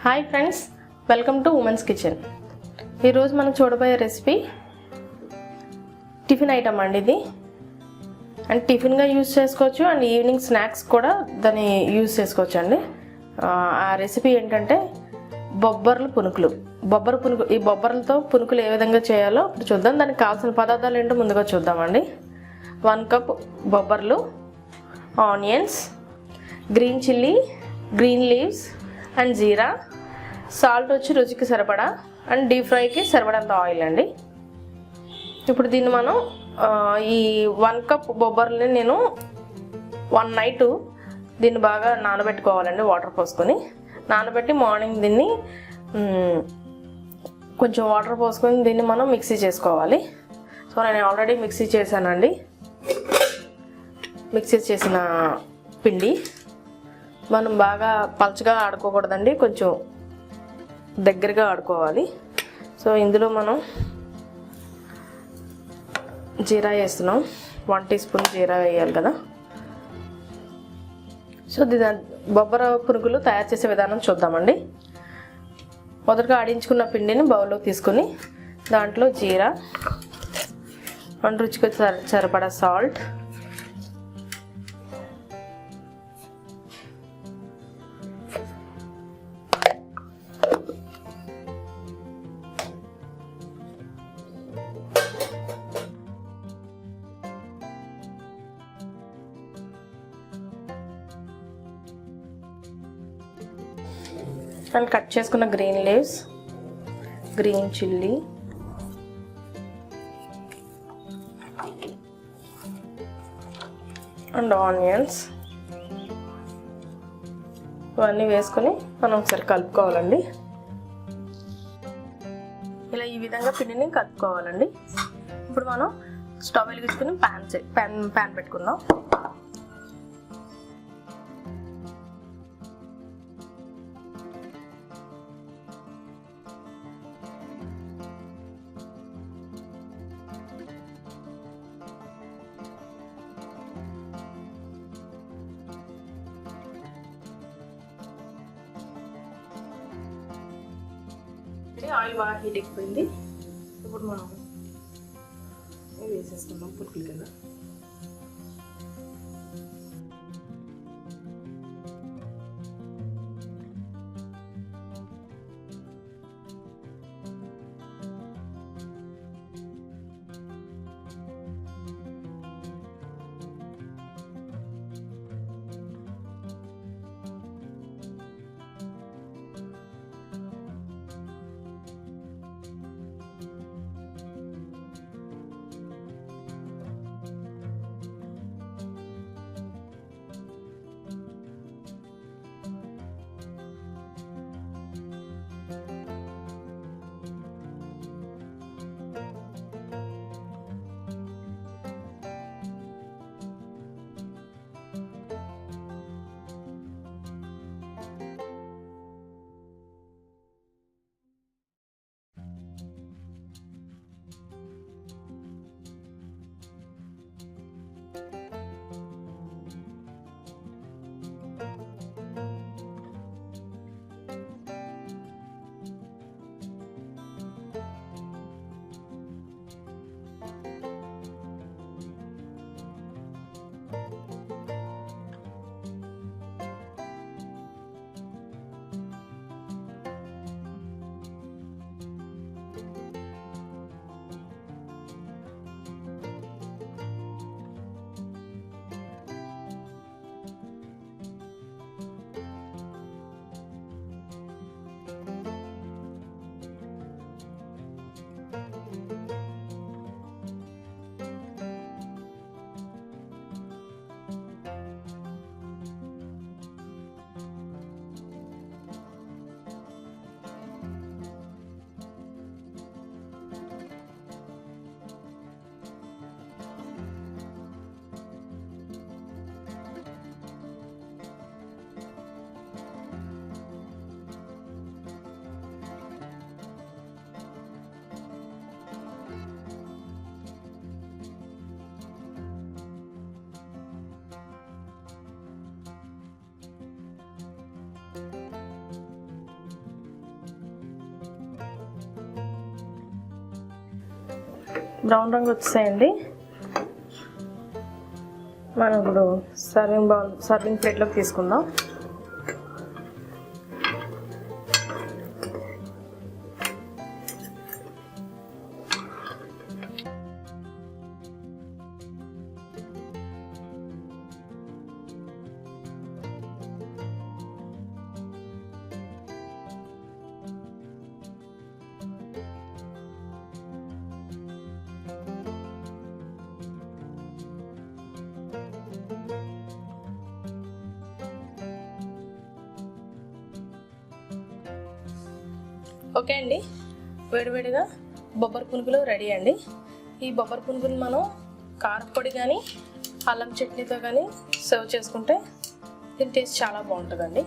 Hi friends, welcome to women's kitchen. ఈరోజు మనం చూడబోయే రెసిపీ టిఫిన్ ఐటమ్ అండి. ఇది అండ్ టిఫిన్గా యూజ్ చేసుకోవచ్చు అండ్ ఈవినింగ్ స్నాక్స్ కూడా దాన్ని యూజ్ చేసుకోవచ్చు అండి. ఆ రెసిపీ ఏంటంటే బొబ్బర్లు పునుకులు. ఈ బొబ్బర్లతో పునుకులు ఏ విధంగా చేయాలో ఇప్పుడు చూద్దాం. దానికి కావాల్సిన పదార్థాలు ఏంటో ముందుగా చూద్దామండి. 1 కప్ బొబ్బర్లు, onions, green chilli, green leaves and jeera, salt వచ్చి రుచికి సరిపడా అండ్ డీప్ ఫ్రైకి సరిపడంత ఆయిల్ అండి. ఇప్పుడు దీన్ని మనం ఈ 1 కప్ బొబ్బర్లని నేను 1 నైట్ దీన్ని బాగా నానబెట్టుకోవాలండి. వాటర్ పోసుకొని నానబెట్టి మార్నింగ్ దీన్ని కొంచెం వాటర్ పోసుకొని దీన్ని మనం మిక్సీ చేసుకోవాలి. సో నేను ఆల్రెడీ మిక్సీ చేశానండి. మిక్సీ చేసిన పిండి మనం బాగా పలచగా ఆడుకోకూడదండి, కొంచెం దగ్గరగా ఆడుకోవాలి. సో ఇందులో మనం జీరా వేస్తున్నాం. 1 టీ స్పూన్ జీరా వేయాలి కదా. సో బొబ్బర పునుగులు తయారు చేసే విధానం చూద్దామండి. మొదటగా ఆడించుకున్న పిండిని బౌల్లోకి తీసుకుని దాంట్లో జీరా అండ్ రుచికి సరిపడా సాల్ట్, అండ్ కట్ చేసుకున్న green leaves, green chilli, and onions ఇవన్నీ వేసుకొని మనం ఒకసారి కలుపుకోవాలండి. ఇలా ఈ విధంగా పిండిని కలుపుకోవాలండి. ఇప్పుడు మనం స్టవ్ వెలిగించుకుని ప్యాన్ పెట్టుకుందాం. ఆయిల్ బాగా హీట్ ఎక్కిపోయింది. ఇప్పుడు మనం వేసేస్తున్నాం పునుకుల కింద. బ్రౌన్ రంగు వచ్చేసాయండి. మనం ఇప్పుడు సర్వింగ్ ప్లేట్లోకి తీసుకుందాం. ఓకే అండి, వేడివేడిగా బొబ్బర పునుగులు రెడీ అండి. ఈ బొబ్బర పునుగులు మనం కారపొడి కానీ అల్లం చట్నీతో కానీ సర్వ్ చేసుకుంటే దీని టేస్ట్ చాలా బాగుంటుందండి.